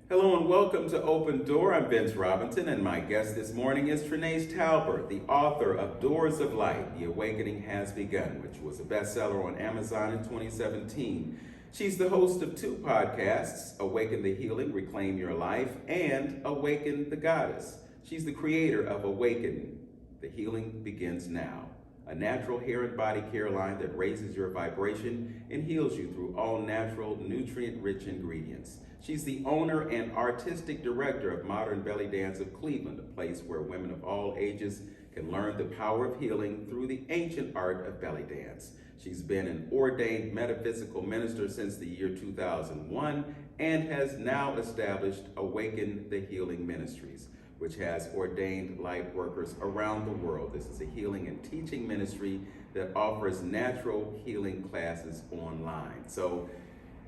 Hello and welcome to Open Door. I'm Vince Robinson, and my guest this morning is Trenayce Talbert, the author of Doors of Light, The Awakening Has Begun, which was a bestseller on Amazon in 2017. She's the host of two podcasts, Awaken the Healing, Reclaim Your Life, and Awaken the Goddess. She's the creator of Awaken, The Healing Begins Now, a natural hair and body care line that raises your vibration and heals you through all natural, nutrient-rich ingredients. She's the owner and artistic director of Modern Belly Dance of Cleveland, a place where women of all ages can learn the power of healing through the ancient art of belly dance. She's been an ordained metaphysical minister since the year 2001 and has now established Awaken the Healing Ministries, which has ordained light workers around the world. This is a healing and teaching ministry that offers natural healing classes online. So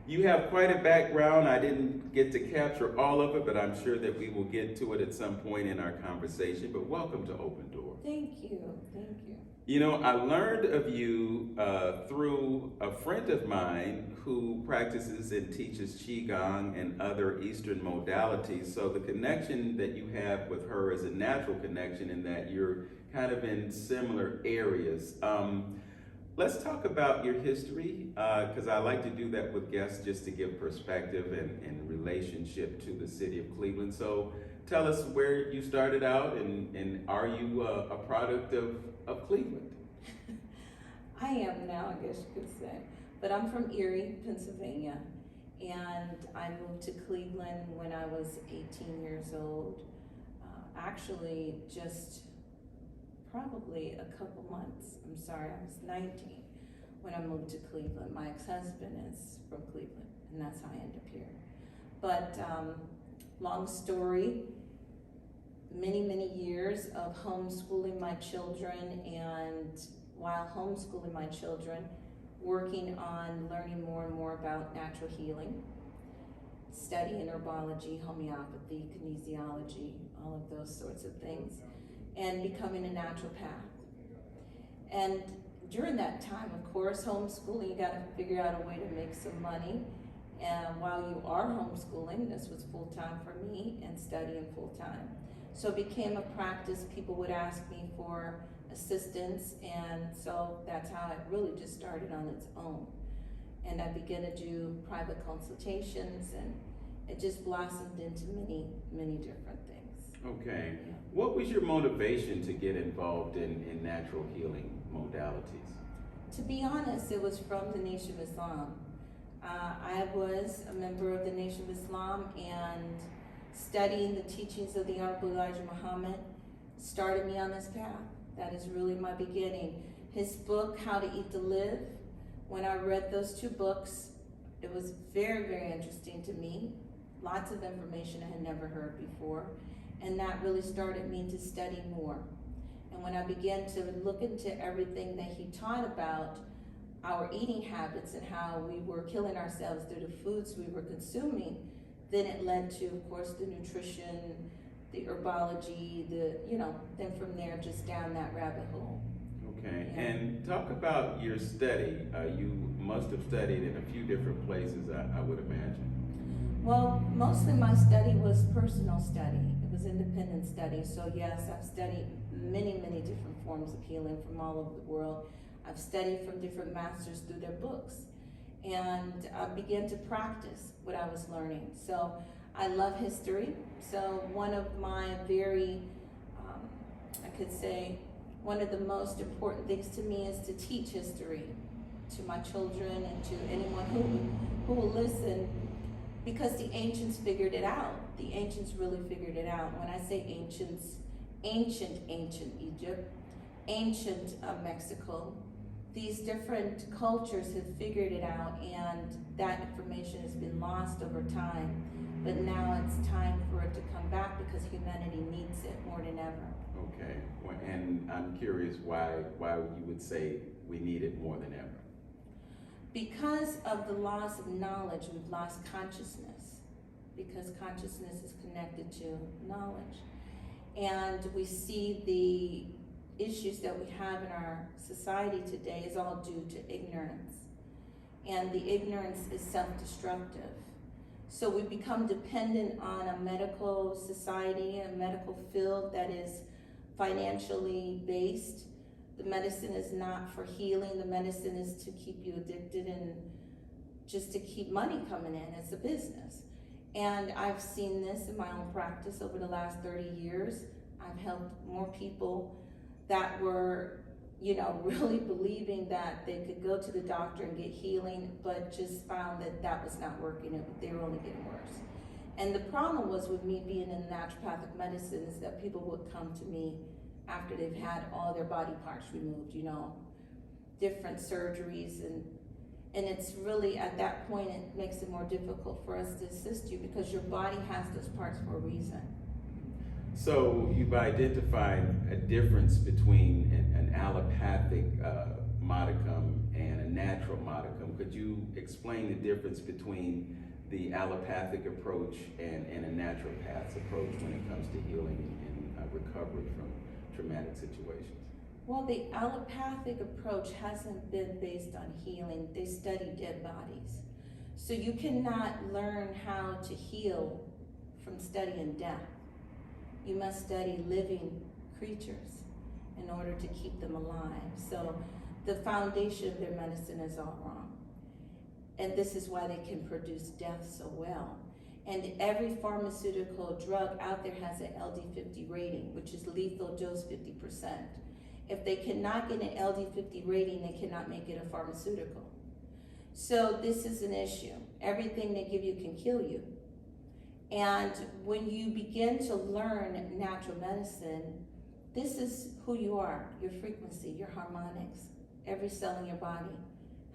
you have quite a background. I didn't get to capture all of it, but I'm sure that we will get to it at some point in our conversation. But welcome to Open Door. Thank you. Thank you. You know, I learned of you through a friend of mine who practices and teaches Qigong and other Eastern modalities. So the connection that you have with her is a natural connection in that you're kind of in similar areas. Let's talk about your history, because I like to do that with guests just to give perspective and relationship to the city of Cleveland. So tell us where you started out, and are you a product of Cleveland? I am now, I guess you could say. But I'm from Erie, Pennsylvania, and I moved to Cleveland when I was 18 years old. Actually, just probably a couple months. I was 19 when I moved to Cleveland. My ex-husband is from Cleveland, and that's how I ended up here. But long story, many years of homeschooling my children, and while homeschooling my children, working on learning more and more about natural healing, studying herbology, homeopathy, kinesiology, all of those sorts of things, and becoming a naturopath. And during that time, of course, homeschooling, you got to figure out a way to make some money. And while you are homeschooling, this was full-time for me, and studying full-time. So it became a practice. People would ask me for assistance, and so that's how it really just started on its own. And I began to do private consultations, and it just blossomed into many different things. Okay. Yeah. What was your motivation to get involved in natural healing modalities? To be honest, it was from the Nation of Islam. I was a member of the Nation of Islam, and studying the teachings of the Honorable Elijah Muhammad started me on this path. That is really my beginning. His book, How to Eat to Live, when I read those two books, it was very interesting to me. Lots of information I had never heard before. And that really started me to study more. And when I began to look into everything that he taught about our eating habits and how we were killing ourselves through the foods we were consuming, then it led to, of course, the nutrition, the herbology, then from there, just down that rabbit hole. Okay, Yeah. And talk about your study. You must have studied in a few different places, I would imagine. Well, mostly my study was personal study. It was independent study. So yes, I've studied many different forms of healing from all over the world. I've studied from different masters through their books. And I began to practice what I was learning. So I love history. So one of my I could say, one of the most important things to me is to teach history to my children and to anyone who will listen, because the ancients figured it out. The ancients really figured it out. When I say ancients, ancient Egypt, ancient Mexico, these different cultures have figured it out, and that information has been lost over time. But now it's time for it to come back because humanity needs it more than ever. Okay, well, and I'm curious why you would say we need it more than ever. Because of the loss of knowledge, we've lost consciousness, because consciousness is connected to knowledge. And we see the issues that we have in our society today is all due to ignorance. And the ignorance is self-destructive. So we become dependent on a medical society, a medical field that is financially based. The medicine is not for healing. The medicine is to keep you addicted and just to keep money coming in. It's a business. And I've seen this in my own practice over the last 30 years. I've helped more people that were, really believing that they could go to the doctor and get healing, but just found that that was not working. They were only getting worse. And the problem was with me being in naturopathic medicine is that people would come to me after they've had all their body parts removed, different surgeries, and it's really at that point it makes it more difficult for us to assist you because your body has those parts for a reason. So you've identified a difference between an allopathic modicum and a natural modicum. Could you explain the difference between the allopathic approach and a naturopath's approach when it comes to healing and recovery from traumatic situations? Well, the allopathic approach hasn't been based on healing. They study dead bodies. So you cannot learn how to heal from studying death. You must study living creatures in order to keep them alive. So the foundation of their medicine is all wrong. And this is why they can produce death so well. And every pharmaceutical drug out there has an LD50 rating, which is lethal dose 50%. If they cannot get an LD50 rating, they cannot make it a pharmaceutical. So this is an issue. Everything they give you can kill you. And when you begin to learn natural medicine, this is who you are, your frequency, your harmonics. Every cell in your body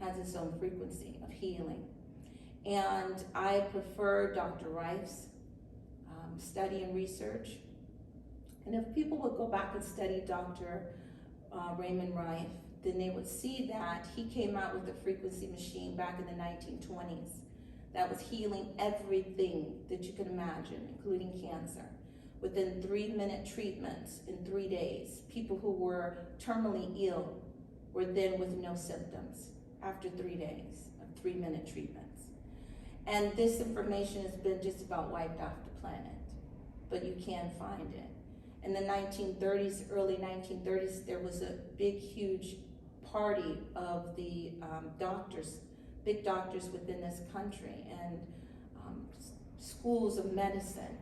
has its own frequency of healing. And I prefer Dr. Rife's study and research. And if people would go back and study Dr. Raymond Rife, then they would see that he came out with a frequency machine back in the 1920s that was healing everything that you could imagine, including cancer. Within 3-minute treatments in 3 days, people who were terminally ill were then with no symptoms after 3 days of 3-minute treatments. And this information has been just about wiped off the planet, but you can find it. In the 1930s, early 1930s, there was a big, huge party of the doctors, big doctors within this country, and schools of medicine,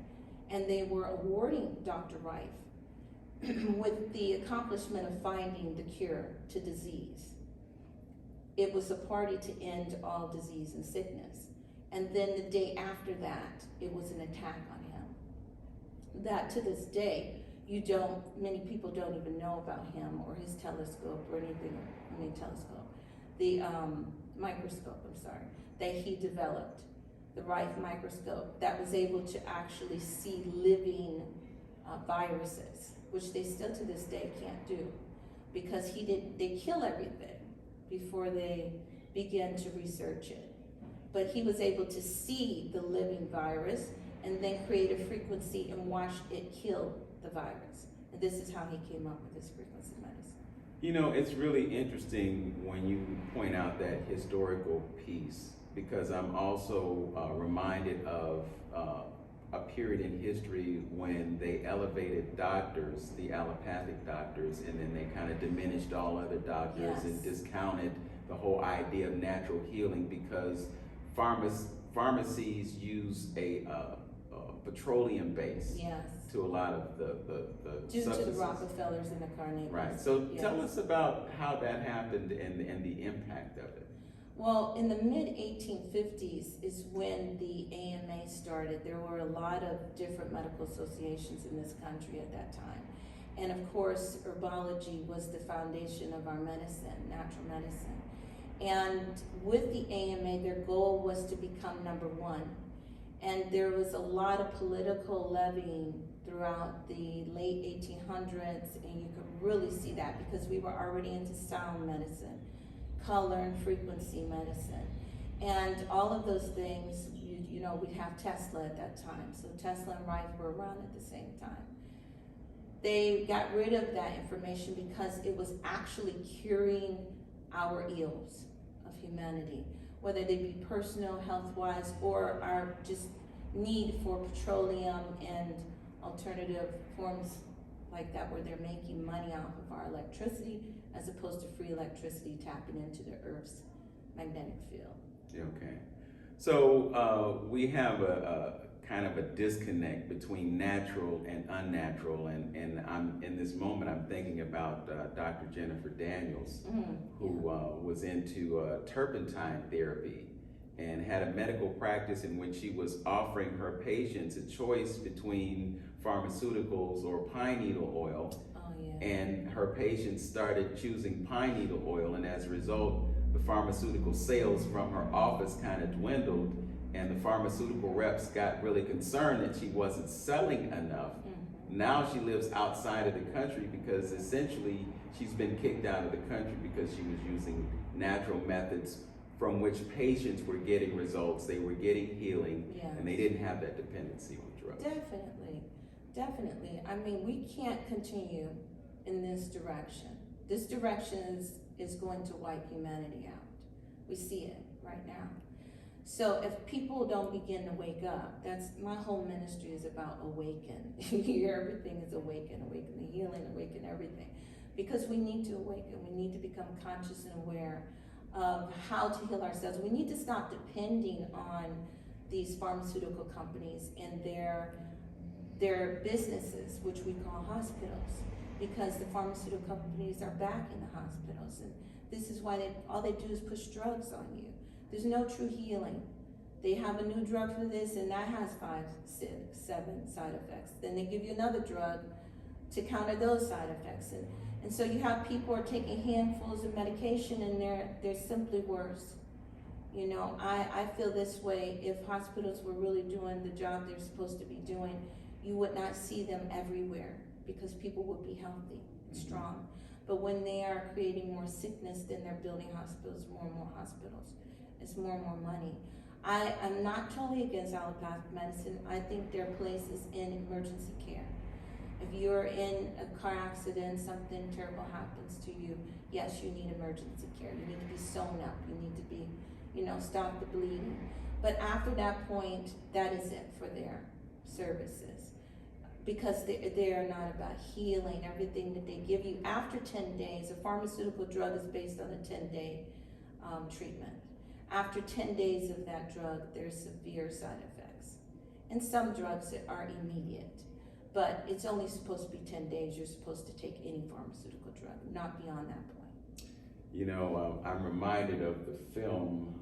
and they were awarding Dr. Rife with the accomplishment of finding the cure to disease. It was a party to end all disease and sickness. And then the day after that, it was an attack on him. That to this day, many people don't even know about him or his telescope or anything, the microscope, that he developed, the Rife microscope that was able to actually see living viruses, which they still to this day can't do, because they kill everything before they begin to research it. But he was able to see the living virus and then create a frequency and watch it kill the virus. And this is how he came up with his frequency medicine. It's really interesting when you point out that historical piece, because I'm also reminded of a period in history when they elevated doctors, the allopathic doctors, and then they kind of diminished all other doctors. Yes. And discounted the whole idea of natural healing because pharmacies use a petroleum base. Yes. To a lot of the Due substances. to the Rockefellers and the Carnegies. Right. So yes. Tell us about how that happened and the impact of it. Well, in the mid-1850s is when the AMA started. There were a lot of different medical associations in this country at that time. And of course, herbology was the foundation of our medicine, natural medicine. And with the AMA, their goal was to become number one. And there was a lot of political levying throughout the late 1800s, and you could really see that because we were already into sound medicine, color and frequency medicine. And all of those things, we'd have Tesla at that time. So Tesla and Rife were around at the same time. They got rid of that information because it was actually curing our ills of humanity. whether they be personal, health-wise, or our just need for petroleum and alternative forms like that, where they're making money off of our electricity as opposed to free electricity tapping into the Earth's magnetic field. Okay. So we have a kind of a disconnect between natural and unnatural, and I'm in this moment I'm thinking about Dr. Jennifer Daniels, who was into turpentine therapy and had a medical practice in which she was offering her patients a choice between pharmaceuticals or pine needle oil. And her patients started choosing pine needle oil, and as a result, the pharmaceutical sales from her office kind of dwindled, and the pharmaceutical reps got really concerned that she wasn't selling enough. Now she lives outside of the country because essentially she's been kicked out of the country because she was using natural methods from which patients were getting results, they were getting healing, and they didn't have that dependency on drugs. Definitely. I mean, we can't continue in this direction. This direction is going to wipe humanity out. We see it right now. So if people don't begin to wake up, that's my whole ministry is about awaken. Everything is awaken the healing, awaken everything. Because we need to awaken, we need to become conscious and aware of how to heal ourselves. We need to stop depending on these pharmaceutical companies and their businesses, which we call hospitals, because the pharmaceutical companies are backing the hospitals, and this is why all they do is push drugs on you. There's no true healing. They have a new drug for this, and that has 5, 6, 7 side effects. Then they give you another drug to counter those side effects, and so you have people who are taking handfuls of medication, and they're simply worse. You know, I feel this way. If hospitals were really doing the job they're supposed to be doing, you would not see them everywhere because people would be healthy and strong. But when they are creating more sickness, then they're building hospitals, more and more hospitals. It's more and more money. I am not totally against allopathic medicine. I think there are places in emergency care. If you're in a car accident, something terrible happens to you, yes, you need emergency care. You need to be sewn up. You need to be, stop the bleeding. But after that point, that is it for their services. Because they are not about healing. Everything that they give you after 10 days, a pharmaceutical drug is based on a 10-day treatment. After 10 days of that drug, there's severe side effects. And some drugs are immediate, but it's only supposed to be 10 days. You're supposed to take any pharmaceutical drug, not beyond that point. I'm reminded of the film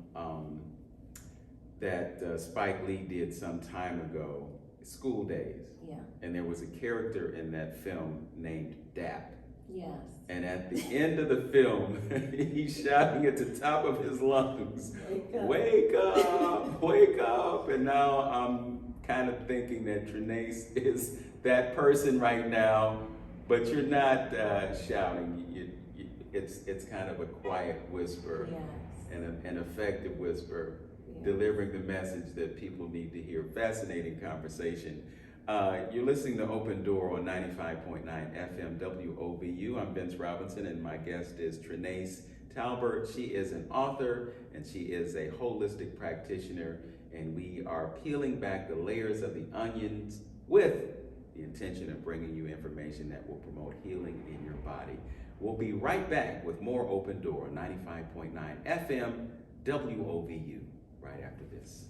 that Spike Lee did some time ago, School Days. Yeah. And there was a character in that film named Dap. Yes. And at the end of the film, he's shouting at the top of his lungs, wake up, wake up. And now I'm kind of thinking that Trenayce is that person right now, but you're not shouting. It's kind of a quiet whisper, and an effective whisper, delivering the message that people need to hear. Fascinating conversation. You're listening to Open Door on 95.9 FM WOVU. I'm Vince Robinson, and my guest is Trenayce Talbert. She is an author, and she is a holistic practitioner, and we are peeling back the layers of the onions with the intention of bringing you information that will promote healing in your body. We'll be right back with more Open Door on 95.9 FM WOVU right after this.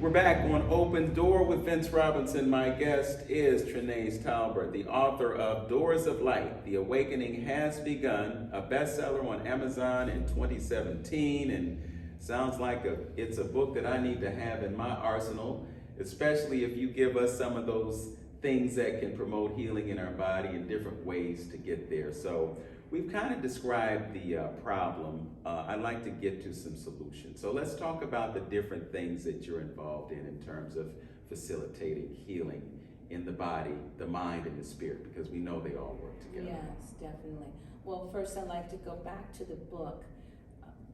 We're back on Open Door with Vince Robinson. My guest is Trenayce Talbert, the author of Doors of Light, The Awakening Has Begun, a bestseller on Amazon in 2017, and sounds like it's a book that I need to have in my arsenal, especially if you give us some of those things that can promote healing in our body and different ways to get there. So we've kind of described the problem. I'd like to get to some solutions. So let's talk about the different things that you're involved in terms of facilitating healing in the body, the mind, and the spirit, because we know they all work together. Yes, definitely. Well, first I'd like to go back to the book.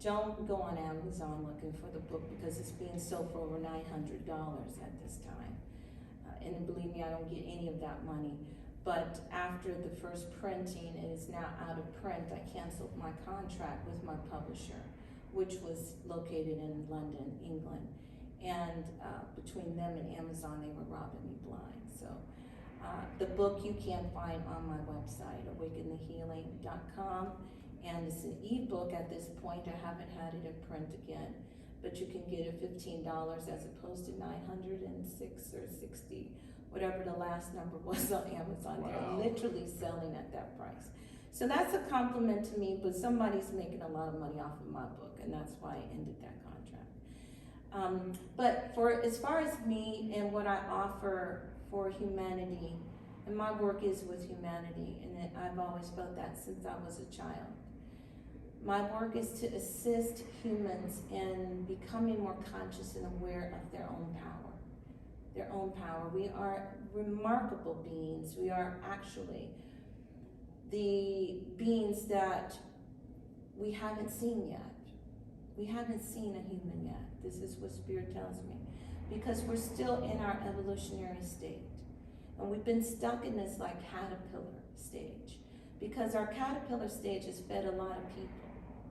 Don't go on Amazon looking for the book because it's being sold for over $900 at this time. And believe me, I don't get any of that money. But after the first printing, it is now out of print. I canceled my contract with my publisher, which was located in London, England. And between them and Amazon, they were robbing me blind. So the book you can find on my website, awakenthehealing.com. And it's an ebook at this point. I haven't had it in print again, but you can get it $15 as opposed to $906 or $60, whatever the last number was on Amazon. Wow. They're literally selling at that price. So that's a compliment to me, but somebody's making a lot of money off of my book, and that's why I ended that contract. But for as far as me and what I offer for humanity, and my work is with humanity, and I've always felt that since I was a child. My work is to assist humans in becoming more conscious and aware of their own power. Their own power. We are remarkable beings. We are actually the beings that we haven't seen yet. We haven't seen a human yet. This is what Spirit tells me. Because we're still in our evolutionary state. And we've been stuck in this like caterpillar stage. Because our caterpillar stage has fed a lot of people.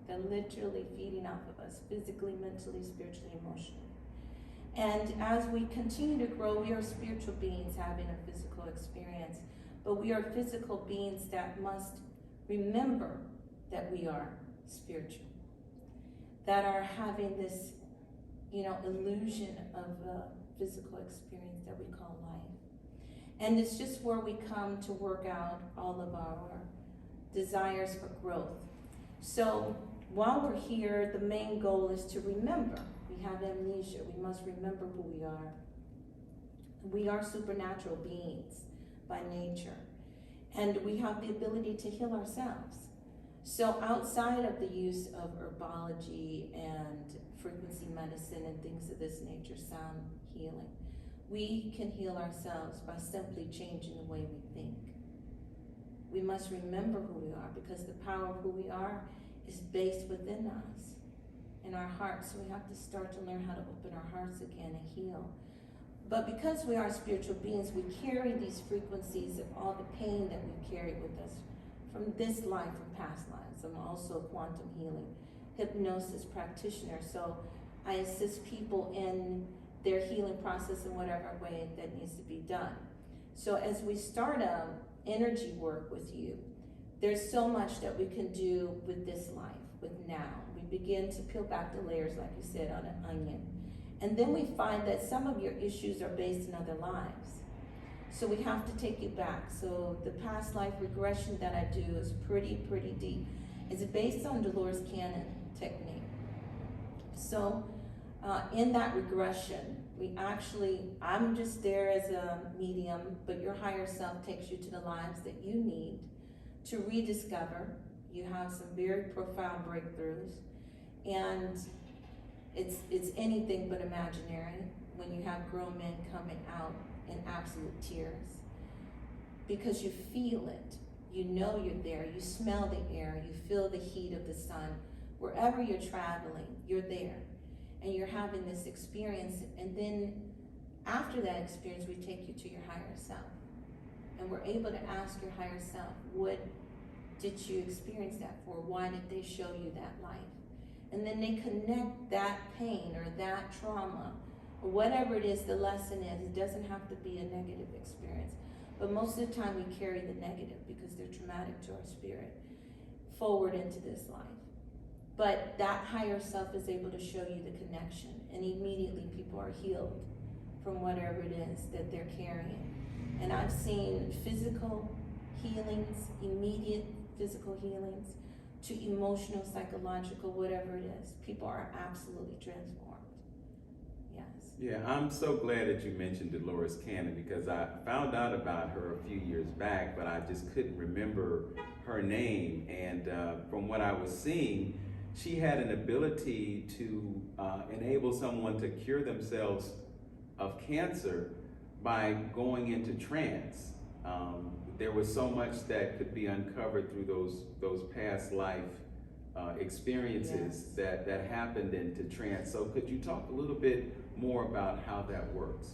They're literally feeding off of us, physically, mentally, spiritually, emotionally. And as we continue to grow, we are spiritual beings having a physical experience. But we are physical beings that must remember that we are spiritual. That are having this, illusion of a physical experience that we call life. And it's just where we come to work out all of our desires for growth. So while we're here, the main goal is to remember. We have amnesia. We must remember who we are. We are supernatural beings by nature. And we have the ability to heal ourselves. So outside of the use of herbology and frequency medicine and things of this nature, sound healing, we can heal ourselves by simply changing the way we think. We must remember who we are because the power of who we are is based within us, in our hearts. So we have to start to learn how to open our hearts again and heal. But because we are spiritual beings, we carry these frequencies of all the pain that we carry with us from this life and past lives. I'm also a quantum healing hypnosis practitioner, so I assist people in their healing process in whatever way that needs to be done. So as we start energy work with you, there's so much that we can do with this life, with now. We begin to peel back the layers, like you said, on an onion. And then we find that some of your issues are based in other lives. So we have to take you back. So the past life regression that I do is pretty deep. It's based on Dolores Cannon technique. So in that regression, I'm just there as a medium, but your higher self takes you to the lives that you need to rediscover. You have some very profound breakthroughs, and it's anything but imaginary when you have grown men coming out in absolute tears because you feel it. You know you're there. You smell the air. You feel the heat of the sun. Wherever you're traveling, you're there. And you're having this experience. And then after that experience, we take you to your higher self. And we're able to ask your higher self, what did you experience that for? Why did they show you that life? And then they connect that pain or that trauma, or whatever it is the lesson is. It doesn't have to be a negative experience. But most of the time we carry the negative because they're traumatic to our spirit forward into this life. But that higher self is able to show you the connection, and immediately people are healed from whatever it is that they're carrying. And I've seen physical healings, immediate physical healings, to emotional, psychological, whatever it is. People are absolutely transformed. Yes. Yeah, I'm so glad that you mentioned Dolores Cannon because I found out about her a few years back, but I just couldn't remember her name. And from what I was seeing, she had an ability to enable someone to cure themselves of cancer by going into trance. There was so much that could be uncovered through those past life experiences that happened into trance. So could you talk a little bit more about how that works?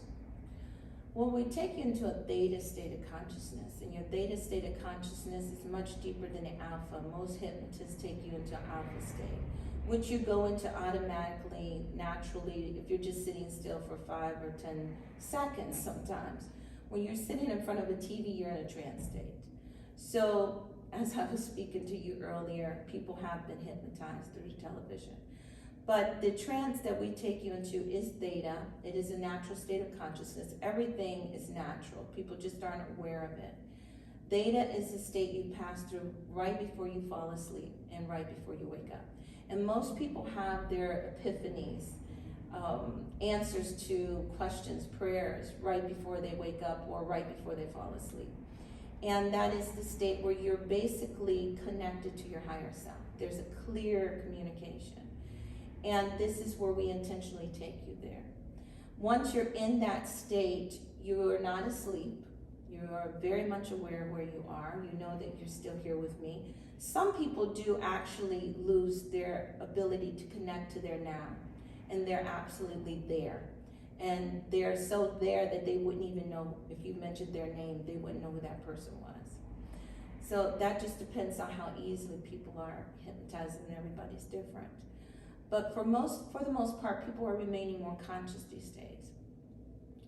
Well, we take you into a theta state of consciousness, and your theta state of consciousness is much deeper than the alpha. Most hypnotists take you into alpha state, which you go into automatically, naturally, if you're just sitting still for 5 or 10 seconds sometimes. When you're sitting in front of a TV, you're in a trance state. So, as I was speaking to you earlier, people have been hypnotized through television. But the trance that we take you into is theta. It is a natural state of consciousness. Everything is natural. People just aren't aware of it. Theta is the state you pass through right before you fall asleep and right before you wake up. And most people have their epiphanies, answers to questions, prayers, right before they wake up or right before they fall asleep. And that is the state where you're basically connected to your higher self. There's a clear communication. And this is where we intentionally take you there. Once you're in that state, you are not asleep. You are very much aware of where you are. You know that you're still here with me. Some people do actually lose their ability to connect to their now. And they're absolutely there. And they're so there that they wouldn't even know, if you mentioned their name, they wouldn't know who that person was. So that just depends on how easily people are hypnotized, and everybody's different. But for the most part, people are remaining more conscious these days.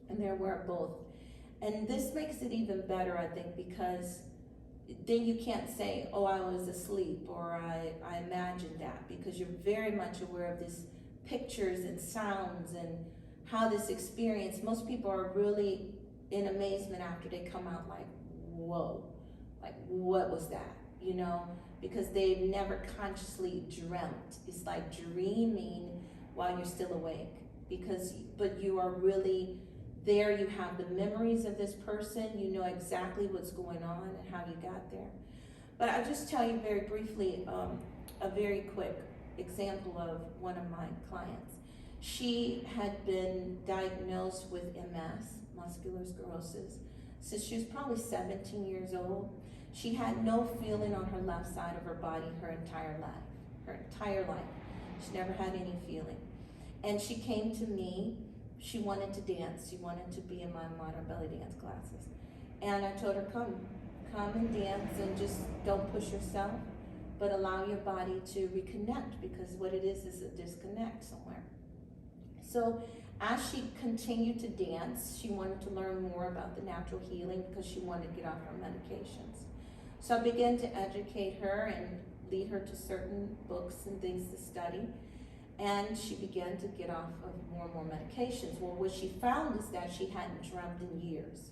And they're aware of both. And this makes it even better, I think, because then you can't say, oh, I was asleep, or I imagined that, because you're very much aware of these pictures and sounds and how this experience, most people are really in amazement after they come out like, whoa, like what was that, you know? Because they've never consciously dreamt. It's like dreaming while you're still awake. But you are really there. You have the memories of this person. You know exactly what's going on and how you got there. But I'll just tell you very briefly a very quick example of one of my clients. She had been diagnosed with MS, muscular sclerosis, since she was probably 17 years old. She had no feeling on her left side of her body her entire life. She never had any feeling. And she came to me. She wanted to dance. She wanted to be in my modern belly dance classes. And I told her, come and dance, and just don't push yourself, but allow your body to reconnect, because what it is a disconnect somewhere. So as she continued to dance, she wanted to learn more about the natural healing, because she wanted to get off her medications. So I began to educate her and lead her to certain books and things to study. And she began to get off of more and more medications. Well, what she found is that she hadn't dreamt in years.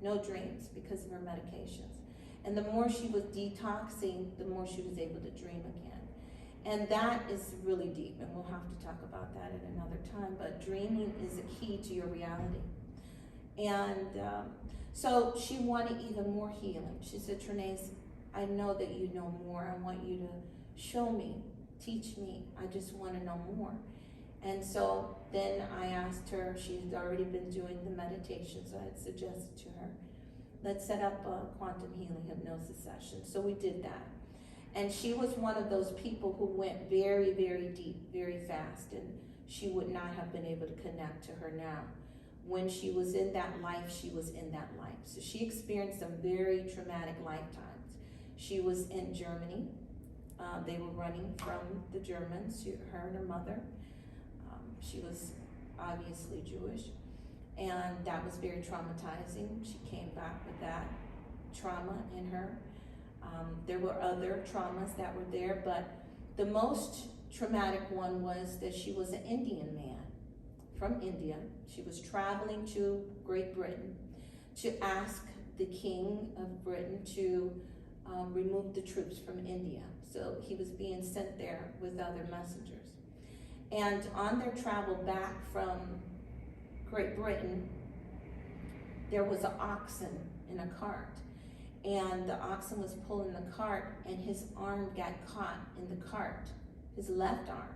No dreams, because of her medications. And the more she was detoxing, the more she was able to dream again. And that is really deep, and we'll have to talk about that at another time. But dreaming is a key to your reality. And so she wanted even more healing. She said, Trenayce, I know that you know more. I want you to show me, teach me. I just want to know more. And so then I asked her, she's already been doing the meditation, so I had suggested to her, let's set up a quantum healing hypnosis session. So we did that. And she was one of those people who went very, very deep, very fast, and she would not have been able to connect to her now. When she was in that life, she was in that life. So she experienced some very traumatic lifetimes. She was in Germany. They were running from the Germans, her and her mother. She was obviously Jewish, and that was very traumatizing. She came back with that trauma in her. There were other traumas that were there, but the most traumatic one was that she was an Indian man from India. She was traveling to Great Britain to ask the King of Britain to remove the troops from India. So he was being sent there with other messengers. And on their travel back from Great Britain, there was an oxen in a cart. And the oxen was pulling the cart, and his arm got caught in the cart, his left arm,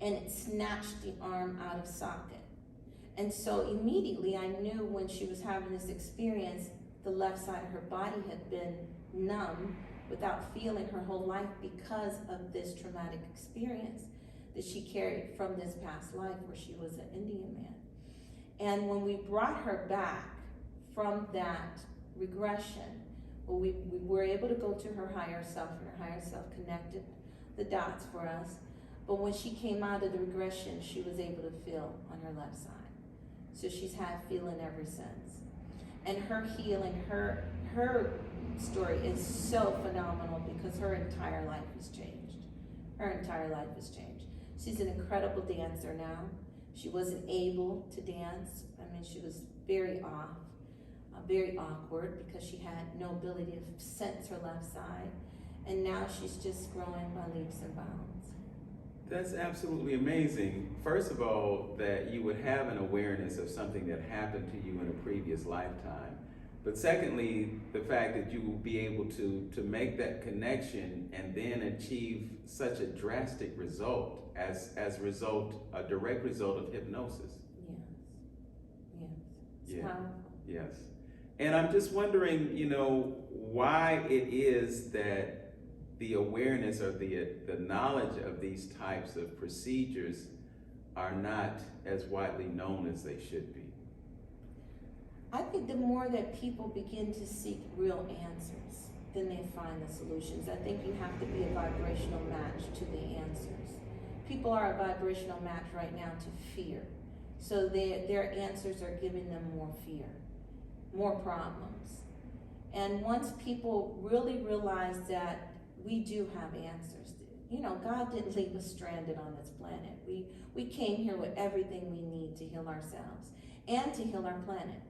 and it snatched the arm out of socket. And so immediately I knew when she was having this experience, the left side of her body had been numb without feeling her whole life because of this traumatic experience that she carried from this past life where she was an Indian man. And when we brought her back, from that regression, we were able to go to her higher self, and her higher self connected the dots for us. But when she came out of the regression, she was able to feel on her left side. So she's had feeling ever since. And her healing, her story is so phenomenal because her entire life has changed. Her entire life has changed. She's an incredible dancer now. She wasn't able to dance. I mean, she was very off, very awkward because she had no ability to sense her left side. And now she's just growing by leaps and bounds. That's absolutely amazing. First of all, that you would have an awareness of something that happened to you in a previous lifetime. But secondly, the fact that you will be able to make that connection and then achieve such a drastic result as a direct result of hypnosis. Yes. Powerful. Yes. And I'm just wondering, why it is that the awareness or the knowledge of these types of procedures are not as widely known as they should be. I think the more that people begin to seek real answers, then they find the solutions. I think you have to be a vibrational match to the answers. People are a vibrational match right now to fear. So their answers are giving them more fear, more problems. And once people really realize that we do have answers. God didn't leave us stranded on this planet. We came here with everything we need to heal ourselves and to heal our planet.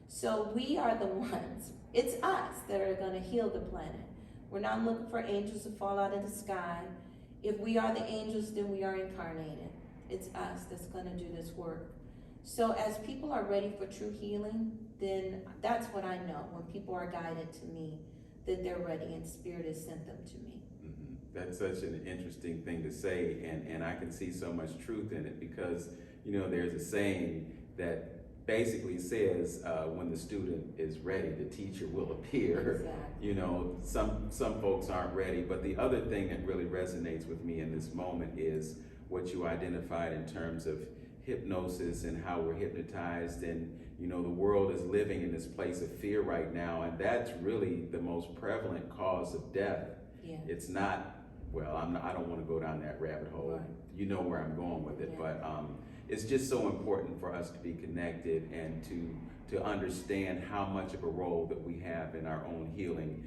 So we are the ones, it's us that are going to heal the planet. We're not looking for angels to fall out of the sky. If we are the angels, then we are incarnated. It's us that's going to do this work. So as people are ready for true healing, then that's what I know. When people are guided to me, that they're ready and Spirit has sent them to me. Mm-hmm. That's such an interesting thing to say, and I can see so much truth in it because, there's a saying that basically says when the student is ready, the teacher will appear. Exactly. Some folks aren't ready, but the other thing that really resonates with me in this moment is what you identified in terms of hypnosis and how we're hypnotized, and the world is living in this place of fear right now, and that's really the most prevalent cause of death. Yeah. It's not, I don't want to go down that rabbit hole. Right. You know where I'm going with it, Yeah. but it's just so important for us to be connected and to understand how much of a role that we have in our own healing.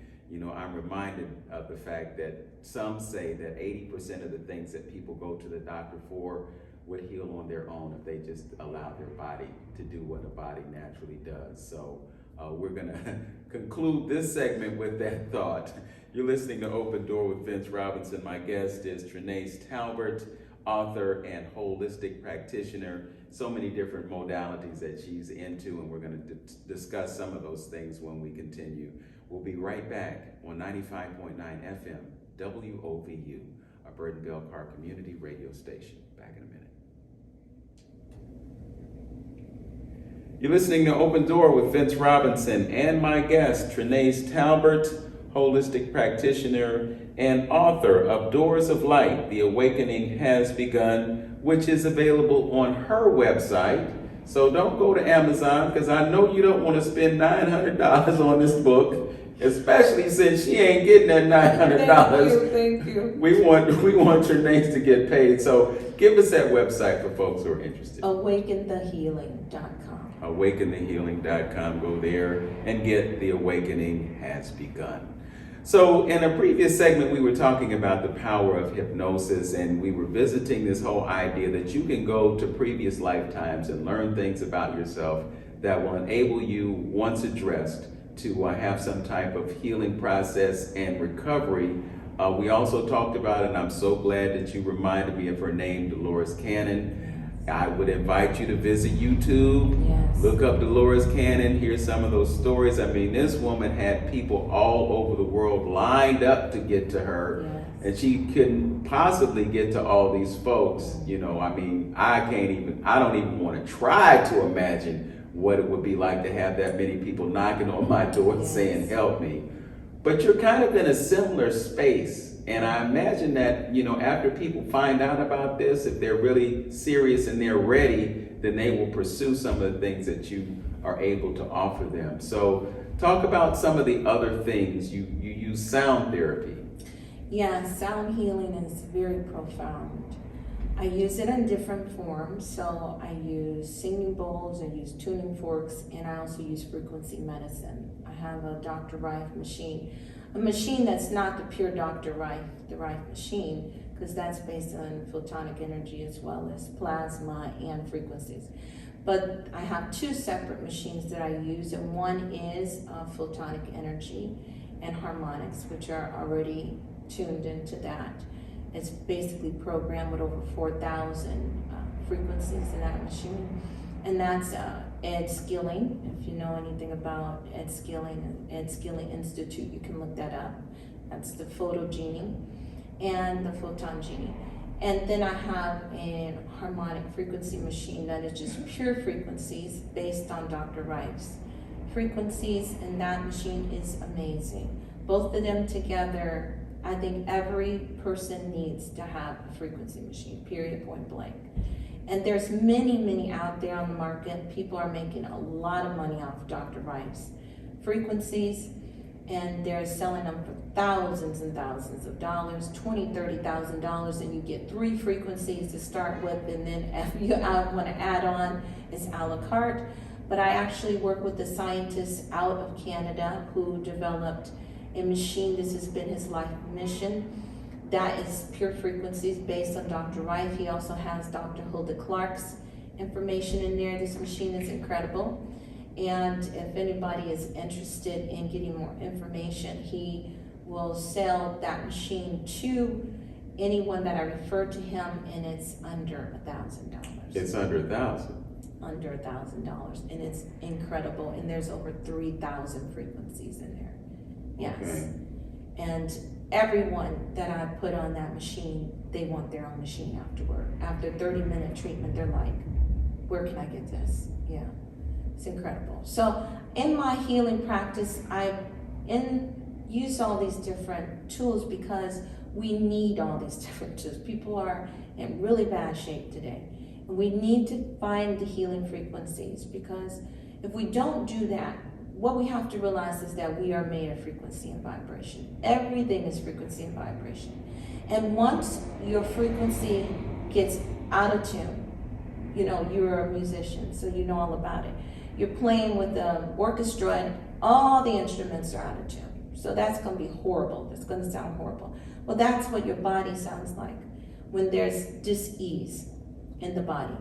I'm reminded of the fact that some say that 80% of the things that people go to the doctor for would heal on their own if they just allow their body to do what a body naturally does. So we're gonna conclude this segment with that thought. You're listening to Open Door with Vince Robinson. My guest is Trenayce Talbert, author and holistic practitioner. So many different modalities that she's into, and we're gonna discuss some of those things when we continue. We'll be right back on 95.9 FM, WOVU, our Burton-Bell Car Community Radio Station. Back in a minute. You're listening to Open Door with Vince Robinson and my guest, Trenayce Talbert, holistic practitioner and author of Doors of Light, The Awakening Has Begun, which is available on her website. So don't go to Amazon, because I know you don't want to spend $900 on this book, especially since she ain't getting that $900. Thank you. We want Trenayce to get paid. So give us that website for folks who are interested. AwakenTheHealing.com. AwakenTheHealing.com. Go there and get The Awakening Has Begun. So in a previous segment, we were talking about the power of hypnosis, and we were visiting this whole idea that you can go to previous lifetimes and learn things about yourself that will enable you, once addressed, to have some type of healing process and recovery. We also talked about, and I'm so glad that you reminded me of her name, Dolores Cannon. I would invite you to visit YouTube. Yes. Look up Dolores Cannon, hear some of those stories. I mean, this woman had people all over the world lined up to get to her. Yes. And she couldn't possibly get to all these folks. I mean, I don't even want to try to imagine what it would be like to have that many people knocking on my door saying, help me. But you're kind of in a similar space And I imagine that, after people find out about this, if they're really serious and they're ready, then they will pursue some of the things that you are able to offer them. So talk about some of the other things. You use sound therapy. Yeah, sound healing is very profound. I use it in different forms. So I use singing bowls, I use tuning forks, and I also use frequency medicine. I have a Dr. Rife machine. A machine that's not the pure Dr. Rife, the Rife machine, because that's based on photonic energy as well as plasma and frequencies. But I have two separate machines that I use, and one is photonic energy and harmonics, which are already tuned into that. It's basically programmed with over 4,000 frequencies in that machine. And that's Ed Skilling. If you know anything about Ed Skilling Institute, you can look that up. That's the Photo Genie and the Photon Genie. And then I have a harmonic frequency machine that is just pure frequencies based on Dr. Rife's frequencies, and that machine is amazing. Both of them together, I think every person needs to have a frequency machine, period, point blank. And there's many out there on the market. People are making a lot of money off Dr. Rife's frequencies, and they're selling them for thousands and thousands of dollars, $20,000, $30,000, and you get 3 frequencies to start with, and then if you want to add on, it's a la carte. But I actually work with a scientist out of Canada who developed a machine. This has been his life mission. That is pure frequencies based on Dr. Rife. He also has Dr. Hilda Clark's information in there. This machine is incredible. And if anybody is interested in getting more information, he will sell that machine to anyone that I refer to him, and it's under $1,000. It's under 1,000. Under $1,000, and it's incredible. And there's over 3,000 frequencies in there. Yes. Okay. And everyone that I put on that machine, they want their own machine afterward. After 30-minute treatment, they're like, where can I get this? Yeah, it's incredible. So in my healing practice, I use all these different tools because we need all these different tools. People are in really bad shape today. And we need to find the healing frequencies, because if we don't do that, what we have to realize is that we are made of frequency and vibration. Everything is frequency and vibration. And once your frequency gets out of tune, you're a musician, so you know all about it. You're playing with the orchestra and all the instruments are out of tune. So that's going to be horrible. That's going to sound horrible. Well, that's what your body sounds like when there's dis-ease in the body.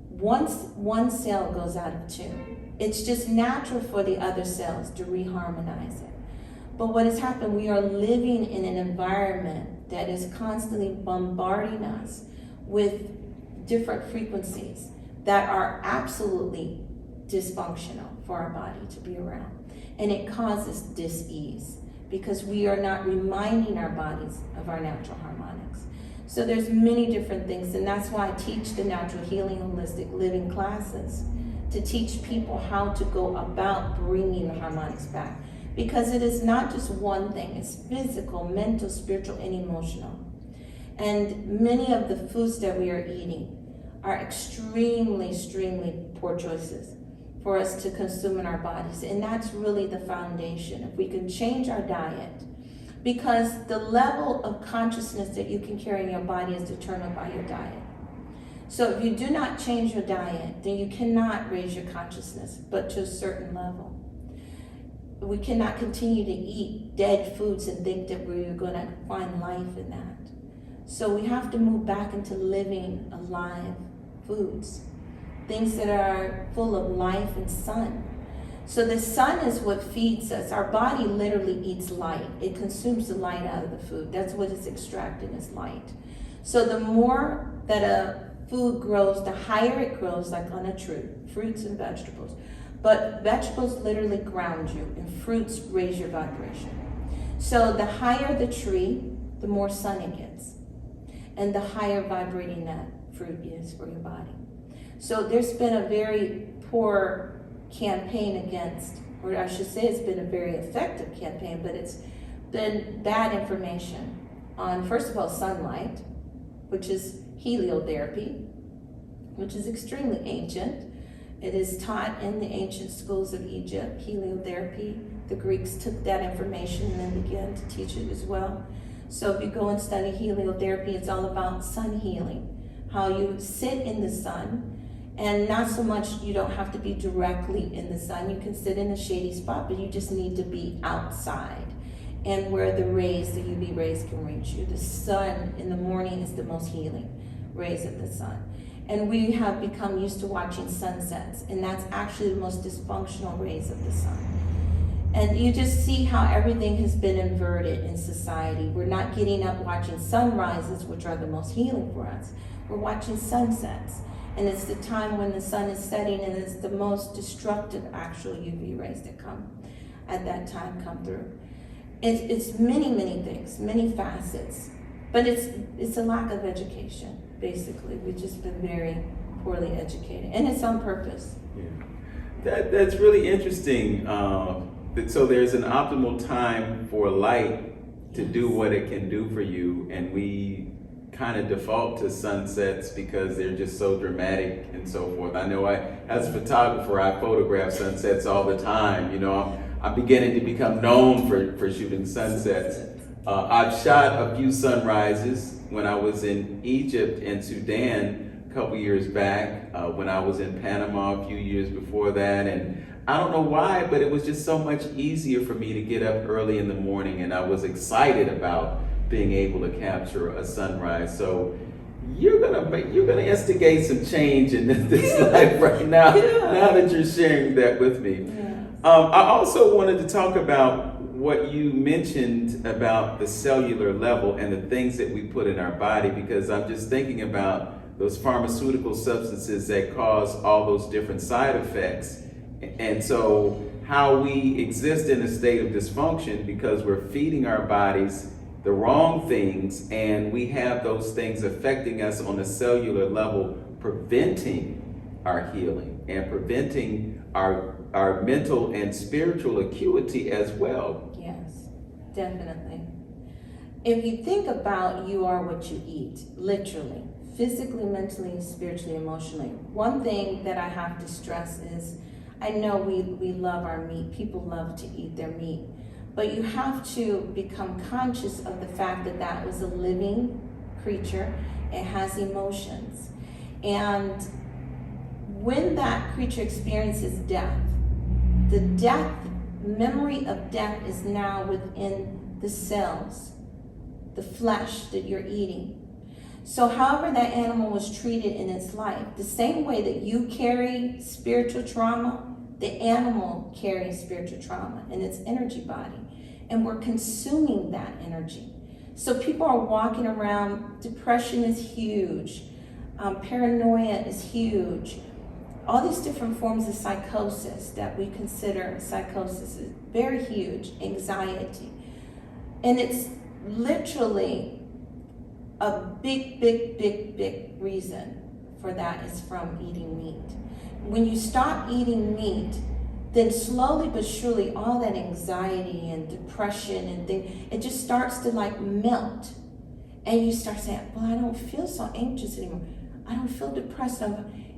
Once one cell goes out of tune, it's just natural for the other cells to reharmonize it. But what has happened, we are living in an environment that is constantly bombarding us with different frequencies that are absolutely dysfunctional for our body to be around. And it causes dis-ease because we are not reminding our bodies of our natural harmonics. So there's many different things, and that's why I teach the natural healing holistic living classes, to teach people how to go about bringing the harmonics back. Because it is not just one thing, it's physical, mental, spiritual, and emotional. And many of the foods that we are eating are extremely poor choices for us to consume in our bodies. And that's really the foundation. If we can change our diet, because the level of consciousness that you can carry in your body is determined by your diet. So if you do not change your diet, then you cannot raise your consciousness, but to a certain level. We cannot continue to eat dead foods and think that we're going to find life in that. So we have to move back into living alive foods, things that are full of life and sun. So the sun is what feeds us. Our body literally eats light. It consumes the light out of the food. That's what it's extracting, is light. So the more that a food grows, the higher it grows, like on a tree, fruits and vegetables. But vegetables literally ground you, and fruits raise your vibration. So the higher the tree, the more sun it gets, and the higher vibrating that fruit is for your body. So there's been a very poor campaign against, or I should say it's been a very effective campaign, but it's been bad information on, first of all, sunlight, which is heliotherapy, which is extremely ancient. It is taught in the ancient schools of Egypt, heliotherapy. The Greeks took that information and then began to teach it as well. So if you go and study heliotherapy, it's all about sun healing, how you sit in the sun, and not so much, you don't have to be directly in the sun. You can sit in a shady spot, but you just need to be outside and where the rays, the UV rays can reach you. The sun in the morning is the most healing rays of the sun. And we have become used to watching sunsets, and that's actually the most dysfunctional rays of the sun. And you just see how everything has been inverted in society. We're not getting up watching sunrises, which are the most healing for us. We're watching sunsets. And it's the time when the sun is setting, and it's the most destructive actual UV rays that come at that time come through. It's many, many things, many facets. But it's a lack of education, basically. We've just been very poorly educated. And it's on purpose. Yeah. That's really interesting. So there's an optimal time for light to do what it can do for you, and we kind of default to sunsets because they're just so dramatic and so forth. I know as a photographer, I photograph sunsets all the time. You know, I'm beginning to become known for shooting sunsets. I've shot a few sunrises when I was in Egypt and Sudan a couple years back, when I was in Panama a few years before that, and I don't know why, but it was just so much easier for me to get up early in the morning, and I was excited about being able to capture a sunrise. So you're gonna instigate some change in this life right now. Yeah. Now that you're sharing that with me. Yeah. I also wanted to talk about what you mentioned about the cellular level and the things that we put in our body, because I'm just thinking about those pharmaceutical substances that cause all those different side effects. And so how we exist in a state of dysfunction because we're feeding our bodies the wrong things, and we have those things affecting us on a cellular level, preventing our healing and preventing our mental and spiritual acuity as well. Yes, definitely. If you think about you are what you eat, literally, physically, mentally, spiritually, emotionally, one thing that I have to stress is, I know we love our meat. People love to eat their meat. But you have to become conscious of the fact that that was a living creature. It has emotions. And when that creature experiences death, the memory of death is now within the cells, the flesh that you're eating. So however that animal was treated in its life, the same way that you carry spiritual trauma, the animal carries spiritual trauma in its energy body. And we're consuming that energy. So people are walking around, depression is huge, paranoia is huge. All these different forms of psychosis that we consider psychosis is very huge, anxiety. And it's literally a big reason for that is from eating meat. When you stop eating meat, then slowly but surely all that anxiety and depression and things, it just starts to like melt. And you start saying, well, I don't feel so anxious anymore. I don't feel depressed.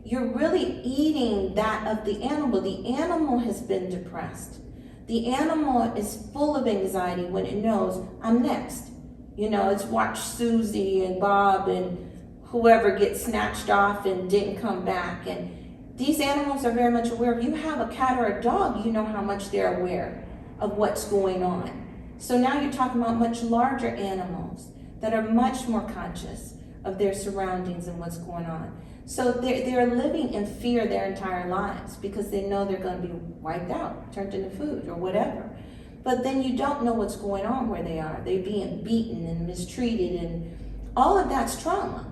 You're really eating that of the animal. The animal has been depressed. The animal is full of anxiety when it knows I'm next. You know, it's watch Susie and Bob and whoever gets snatched off and didn't come back. And these animals are very much aware. If you have a cat or a dog, you know how much they're aware of what's going on. So now you're talking about much larger animals that are much more conscious of their surroundings and what's going on. So they're living in fear their entire lives because they know they're going to be wiped out, turned into food or whatever. But then you don't know what's going on where they are. They're being beaten and mistreated, and all of that's trauma.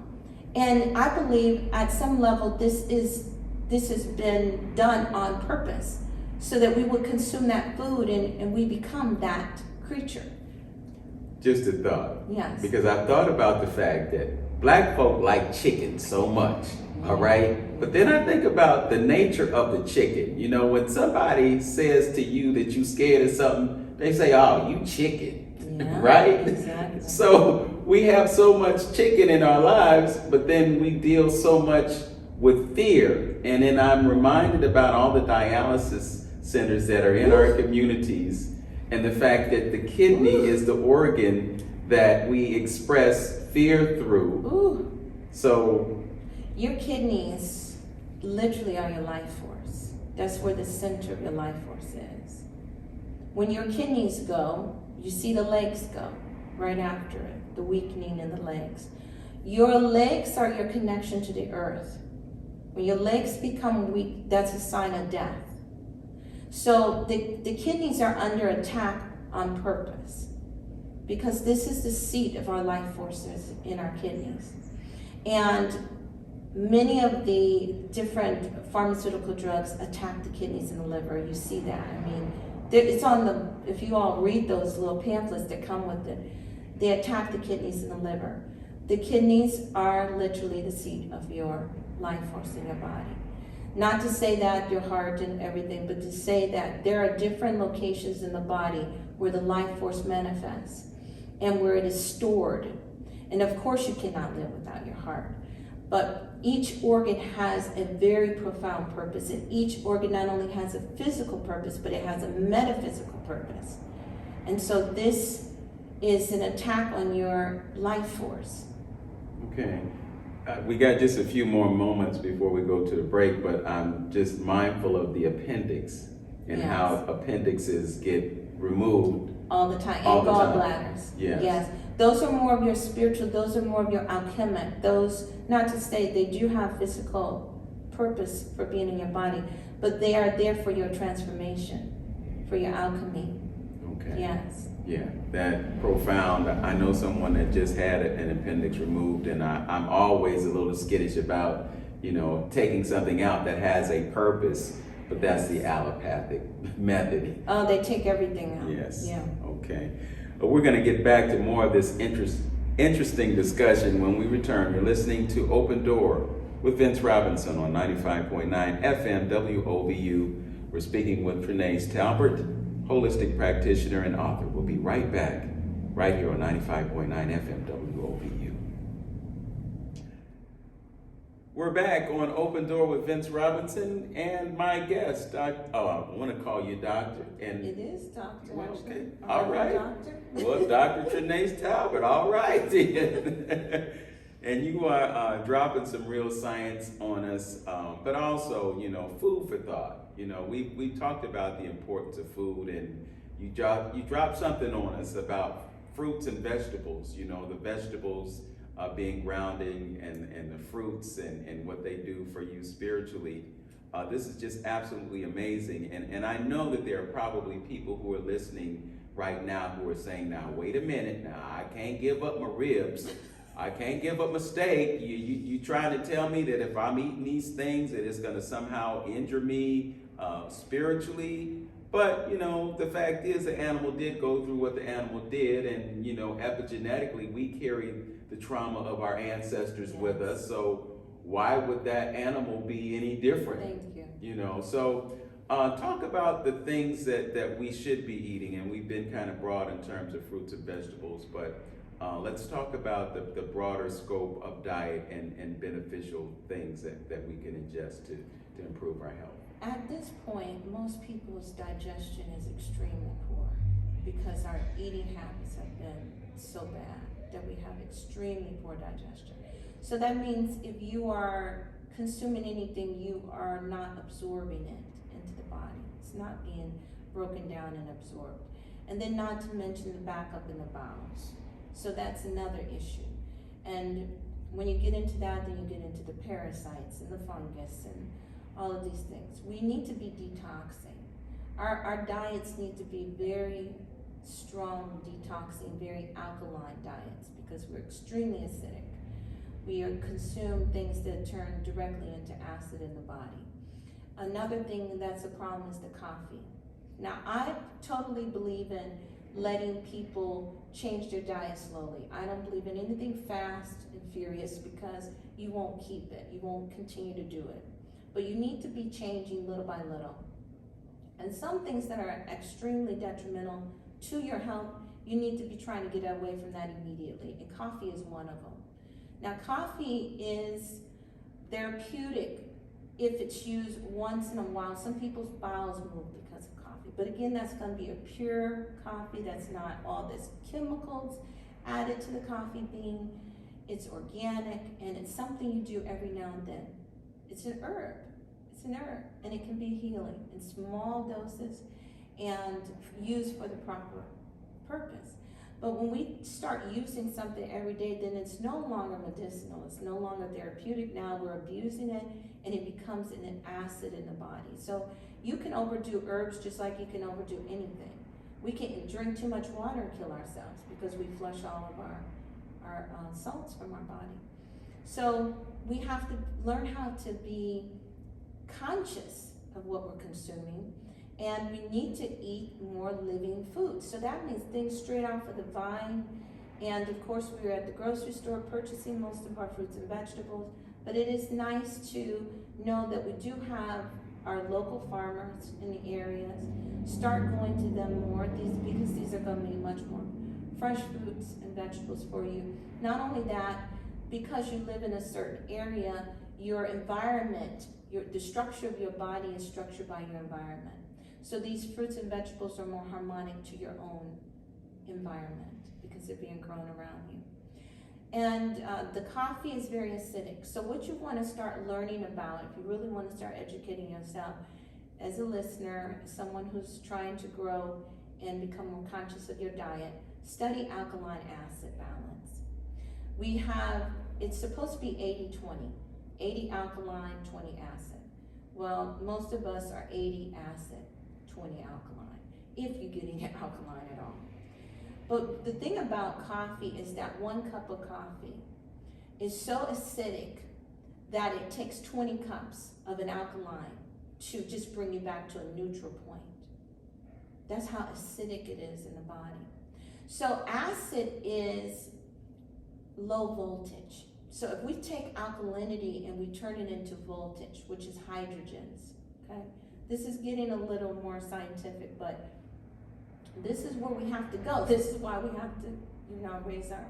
And I believe at some level this has been done on purpose so that we would consume that food and we become that creature. Just a thought. Yes. Because I thought about the fact that black folk like chicken so much, all right? But then I think about the nature of the chicken. You know, when somebody says to you that you're scared of something, they say, oh, you chicken. Yeah, right? exactly. So we have so much chicken in our lives, but then we deal so much with fear. And then I'm reminded about all the dialysis centers that are in our communities, and the fact that the kidney is the organ that we express fear through. Ooh. So Your kidneys literally are your life force. That's where the center of your life force is. When your kidneys go, you see the legs go right after it, the weakening in the legs. Your legs are your connection to the earth. When your legs become weak, that's a sign of death. So the kidneys are under attack on purpose, because this is the seat of our life forces in our kidneys. And many of the different pharmaceutical drugs attack the kidneys and the liver. You see that. I mean, it's on the, if you all read those little pamphlets that come with it, they attack the kidneys and the liver. The kidneys are literally the seat of your life force in your body. Not to say that your heart and everything, but to say that there are different locations in the body where the life force manifests and where it is stored. And of course you cannot live without your heart. But each organ has a very profound purpose, and each organ not only has a physical purpose, but it has a metaphysical purpose. And so this is an attack on your life force. okay. We got just a few more moments before we go to the break, but I'm just mindful of the appendix and Yes. how appendixes get removed. All the time, All and the time. gallbladders. Yes. Yes. Those are more of your spiritual, those are more of your alchemic. Those, not to say they do have physical purpose for being in your body, but they are there for your transformation, for your alchemy. Okay. Yes. Yeah, that profound. I know someone that just had an appendix removed, and I'm always a little skittish about, taking something out that has a purpose, but that's the allopathic method. Oh, they take everything out. Yes. Yeah. Okay. We're going to get back to more of this interesting discussion when we return. You're listening to Open Door with Vince Robinson on 95.9 FM WOVU. We're speaking with Trenayce Talbert, holistic practitioner and author. We'll be right back, right here on 95.9 FM WOVU. We're back on Open Door with Vince Robinson and my guest, I want to call you Doctor. And It is Doctor. Well, actually. okay. All All right. Doctor. Well, Dr. Trenayce Talbert, all right then. And you are dropping some real science on us, but also, food for thought. We talked about the importance of food, and you dropped something on us about fruits and vegetables. The vegetables being grounding, and the fruits and what they do for you spiritually. This is just absolutely amazing, and I know that there are probably people who are listening right now who are saying, now wait a minute, now I can't give up my ribs, I can't give up my steak. You trying to tell me that if I'm eating these things that it's going to somehow injure me spiritually? But the fact is the animal did go through what the animal did, and epigenetically we carry the trauma of our ancestors with us. So why would that animal be any different? Thank you. So talk about the things that we should be eating, and we've been kind of broad in terms of fruits and vegetables, but let's talk about the broader scope of diet and beneficial things that we can ingest to improve our health. At this point, most people's digestion is extremely poor because our eating habits have been so bad that we have extremely poor digestion. So that means if you are consuming anything, you are not absorbing it into the body. It's not being broken down and absorbed. And then not to mention the backup in the bowels. So that's another issue. And when you get into that, then you get into the parasites and the fungus and all of these things. We need to be detoxing. Our diets need to be very strong detoxing, very alkaline diets, because we're extremely acidic. We consume things that turn directly into acid in the body. Another thing that's a problem is the coffee. Now, I totally believe in letting people change their diet slowly. I don't believe in anything fast and furious, because you won't keep it. You won't continue to do it. But you need to be changing little by little. And some things that are extremely detrimental to your health, you need to be trying to get away from that immediately, and coffee is one of them. Now, coffee is therapeutic if it's used once in a while. Some people's bowels move because of coffee, but again, that's going to be a pure coffee. That's not all this chemicals added to the coffee bean. It's organic, and it's something you do every now and then. It's an herb. It's an herb, and it can be healing in small doses and used for the proper purpose. But when we start using something every day, then it's no longer medicinal. It's no longer therapeutic. Now we're abusing it, and it becomes an acid in the body. So you can overdo herbs just like you can overdo anything. We can drink too much water and kill ourselves because we flush all of our salts from our body. So we have to learn how to be conscious of what we're consuming, and we need to eat more living foods. So that means things straight off of the vine. And of course, we're at the grocery store purchasing most of our fruits and vegetables, but it is nice to know that we do have our local farmers in the areas. Start going to them more, because these are going to be much more fresh fruits and vegetables for you. Not only that, because you live in a certain area, your environment, the structure of your body is structured by your environment. So these fruits and vegetables are more harmonic to your own environment because they're being grown around you. And the coffee is very acidic. So what you want to start learning about, if you really want to start educating yourself as a listener, someone who's trying to grow and become more conscious of your diet, study alkaline acid balance. We have, it's supposed to be 80-20, 80 alkaline, 20 acid. Well, most of us are 80 acid, 20 alkaline, if you're getting it alkaline at all. But the thing about coffee is that 1 cup of coffee is so acidic that it takes 20 cups of an alkaline to just bring you back to a neutral point. That's how acidic it is in the body. So acid is low voltage. So if we take alkalinity and we turn it into voltage, which is hydrogens, okay? This is getting a little more scientific, but this is where we have to go. This is why we have to, raise our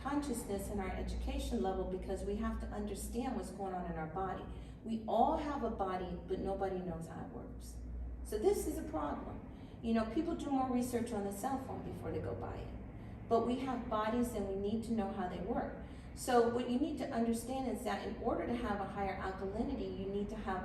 consciousness and our education level, because we have to understand what's going on in our body. We all have a body, but nobody knows how it works. So this is a problem. People do more research on the cell phone before they go buy it. But we have bodies and we need to know how they work. So what you need to understand is that in order to have a higher alkalinity, you need to have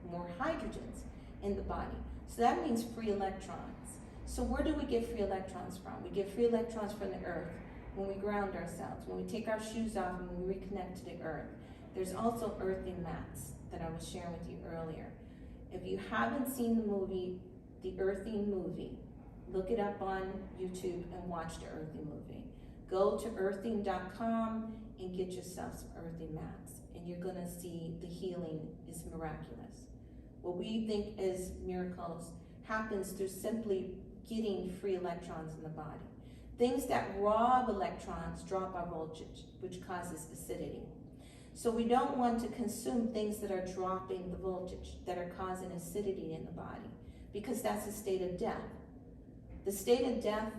more hydrogens in the body. So that means free electrons. So where do we get free electrons from? We get free electrons from the earth when we ground ourselves, when we take our shoes off and we reconnect to the earth. There's also earthing mats that I was sharing with you earlier. If you haven't seen the movie, the Earthing movie, look it up on YouTube and watch the Earthing movie. Go to earthing.com and get yourself some earthing mats, and you're gonna see the healing is miraculous. What we think is miracles happens through simply getting free electrons in the body. Things that rob electrons drop our voltage, which causes acidity. So we don't want to consume things that are dropping the voltage, that are causing acidity in the body, because that's a state of death. The state of death,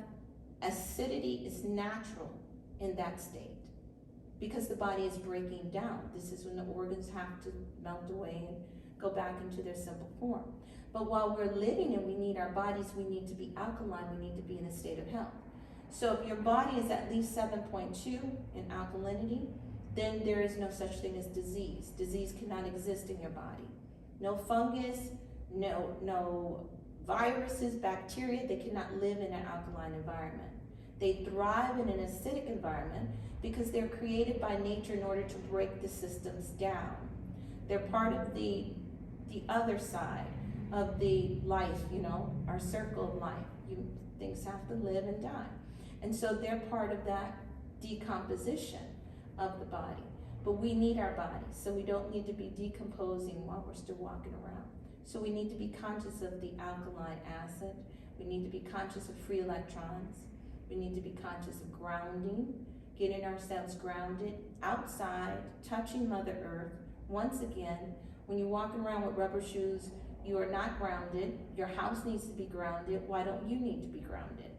acidity is natural in that state because the body is breaking down. This is when the organs have to melt away and go back into their simple form. But while we're living and we need our bodies, we need to be alkaline, we need to be in a state of health. So if your body is at least 7.2 in alkalinity, then there is no such thing as disease. Disease cannot exist in your body. No fungus, no viruses, bacteria, they cannot live in an alkaline environment. They thrive in an acidic environment because they're created by nature in order to break the systems down. They're part of the other side of the life, our circle of life. Things have to live and die. And so they're part of that decomposition of the body. But we need our bodies, so we don't need to be decomposing while we're still walking around. So we need to be conscious of the alkaline acid. We need to be conscious of free electrons. We need to be conscious of grounding, getting ourselves grounded outside, touching Mother Earth. Once again, when you're walking around with rubber shoes, you are not grounded. Your house needs to be grounded. Why don't you need to be grounded?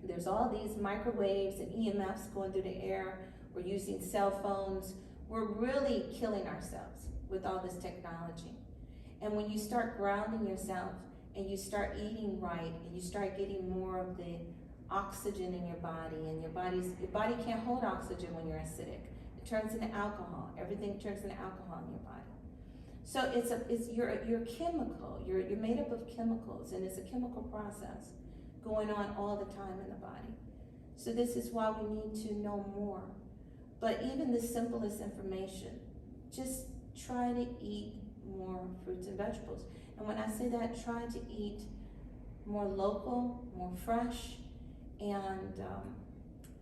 There's all these microwaves and EMFs going through the air. We're using cell phones. We're really killing ourselves with all this technology. And when you start grounding yourself and you start eating right and you start getting more of the oxygen in your body, and your body can't hold oxygen when you're acidic. It turns into alcohol. Everything turns into alcohol in your body. So you're chemical. You're made up of chemicals, and it's a chemical process going on all the time in the body. So this is why we need to know more. But even the simplest information, just try to eat more fruits and vegetables. And when I say that, try to eat more local, more fresh, and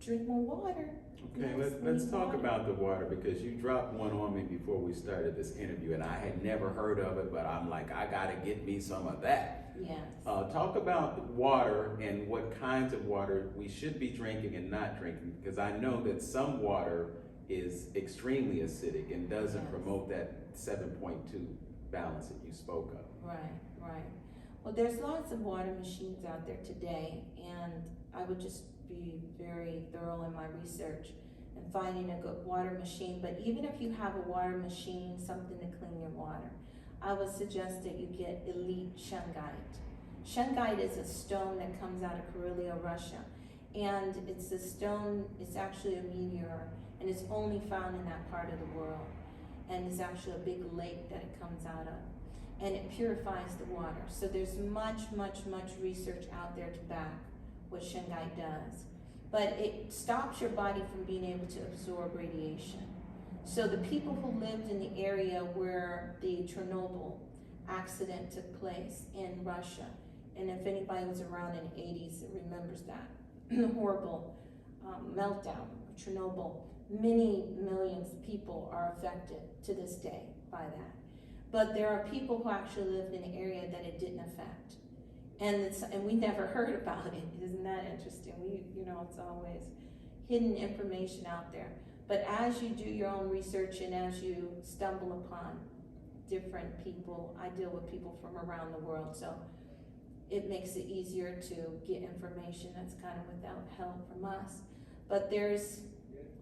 drink more water. Okay, let's talk about the water, because you dropped one on me before we started this interview, and I had never heard of it, but I'm like, I gotta get me some of that. Yes. Talk about water and what kinds of water we should be drinking and not drinking, because I know that some water is extremely acidic and doesn't Yes. promote that 7.2 balance that you spoke of. Right. Well, there's lots of water machines out there today, and I would just be very thorough in my research and finding a good water machine. But even if you have a water machine, something to clean your water, I would suggest that you get elite shungite. Shungite is a stone that comes out of Karelia, Russia. And it's a stone, it's actually a meteor, and it's only found in that part of the world. And it's actually a big lake that it comes out of. And it purifies the water. So there's much research out there to back what shungite does. But it stops your body from being able to absorb radiation. So the people who lived in the area where the Chernobyl accident took place in Russia, and if anybody was around in the 80s that remembers that horrible meltdown of Chernobyl, many millions of people are affected to this day by that. But there are people who actually lived in an area that it didn't affect. And we never heard about it. Isn't that interesting? It's always hidden information out there. But as you do your own research and as you stumble upon different people, I deal with people from around the world, so it makes it easier to get information that's kind of without help from us. But there's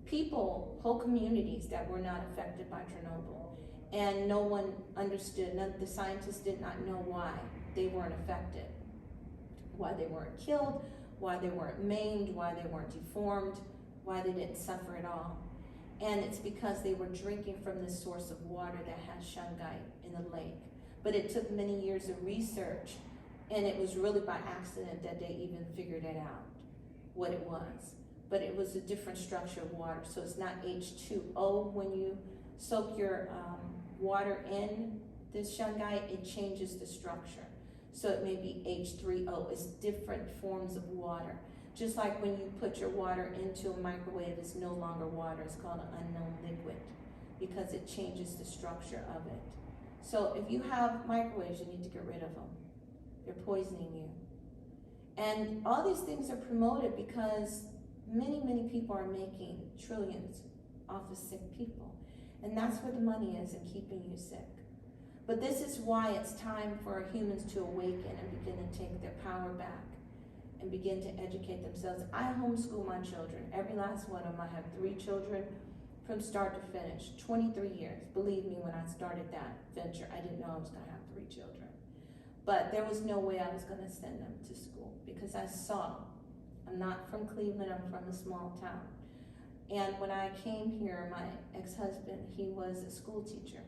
people, whole communities that were not affected by Chernobyl, and no one understood, the scientists did not know why they weren't affected, why they weren't killed, why they weren't maimed, why they weren't deformed, why they didn't suffer at all. And it's because they were drinking from this source of water that has shungite in the lake. But it took many years of research, and it was really by accident that they even figured it out, what it was. But it was a different structure of water. So it's not H2O. When you soak your water in this shungite, it changes the structure. So it may be H3O. It's different forms of water. Just like when you put your water into a microwave, it's no longer water. It's called an unknown liquid because it changes the structure of it. So if you have microwaves, you need to get rid of them. They're poisoning you. And all these things are promoted because many people are making trillions off of sick people. And that's where the money is in keeping you sick. But this is why it's time for humans to awaken and begin to take their power back and begin to educate themselves. I homeschool my children. Every last one of them. I have 3 children from start to finish, 23 years. Believe me, when I started that venture, I didn't know I was gonna have 3 children. But there was no way I was gonna send them to school because I saw, I'm not from Cleveland, I'm from a small town. And when I came here, my ex-husband, he was a school teacher.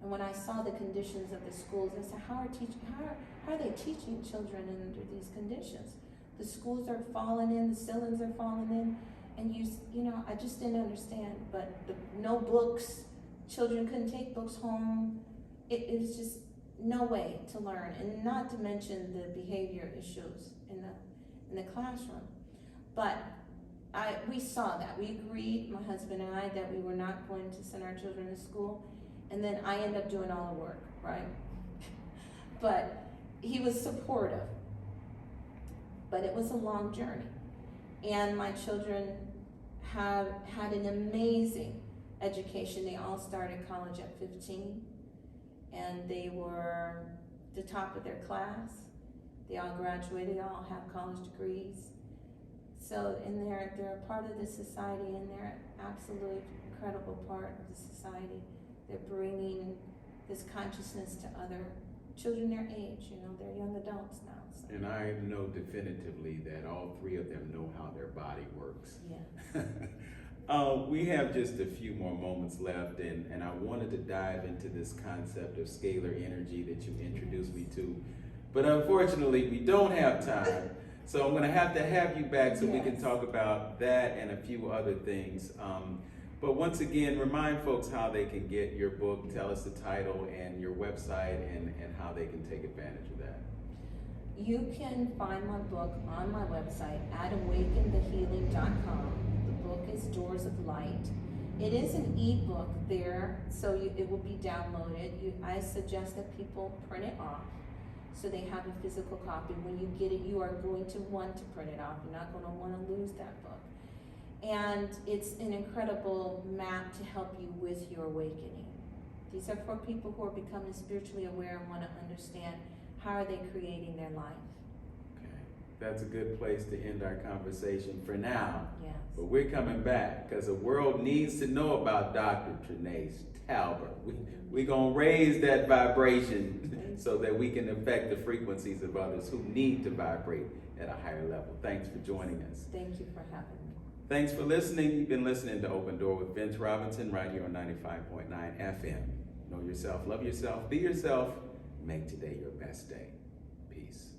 And when I saw the conditions of the schools, I said, how are they teaching children under these conditions? The schools are falling in, the ceilings are falling in, and I just didn't understand. But no books, children couldn't take books home. It was just no way to learn, and not to mention the behavior issues in the classroom. But we saw that. We agreed, my husband and I, that we were not going to send our children to school. And then I ended up doing all the work, right? But he was supportive. But it was a long journey. And my children have had an amazing education. They all started college at 15. And they were the top of their class. They all graduated, they all have college degrees. So, and they're a part of the society, and they're an absolute incredible part of the society. They're bringing this consciousness to other children their age. You know, they're young adults now. So. And I know definitively that all three of them know how their body works. Yes. We have just a few more moments left, and I wanted to dive into this concept of scalar energy that you introduced me to. But unfortunately, we don't have time. So I'm going to have you back so we can talk about that and a few other things. But once again, remind folks how they can get your book. Tell us the title and your website and how they can take advantage of that. You can find my book on my website at awakenthehealing.com. The book is Doors of Light. It is an ebook there, so it will be downloaded. I suggest that people print it off so they have a physical copy. When you get it, you are going to want to print it off. You're not going to want to lose that book. And it's an incredible map to help you with your awakening. These are for people who are becoming spiritually aware and want to understand how are they creating their life. Okay, that's a good place to end our conversation for now. Yes. But we're coming back because the world needs to know about Dr. Trenayce Talbert. We're going to raise that vibration so that we can affect the frequencies of others who need to vibrate at a higher level. Thanks for joining us. Thank you for having me. Thanks for listening. You've been listening to Open Door with Vince Robinson right here on 95.9 FM. Know yourself, love yourself, be yourself, make today your best day. Peace.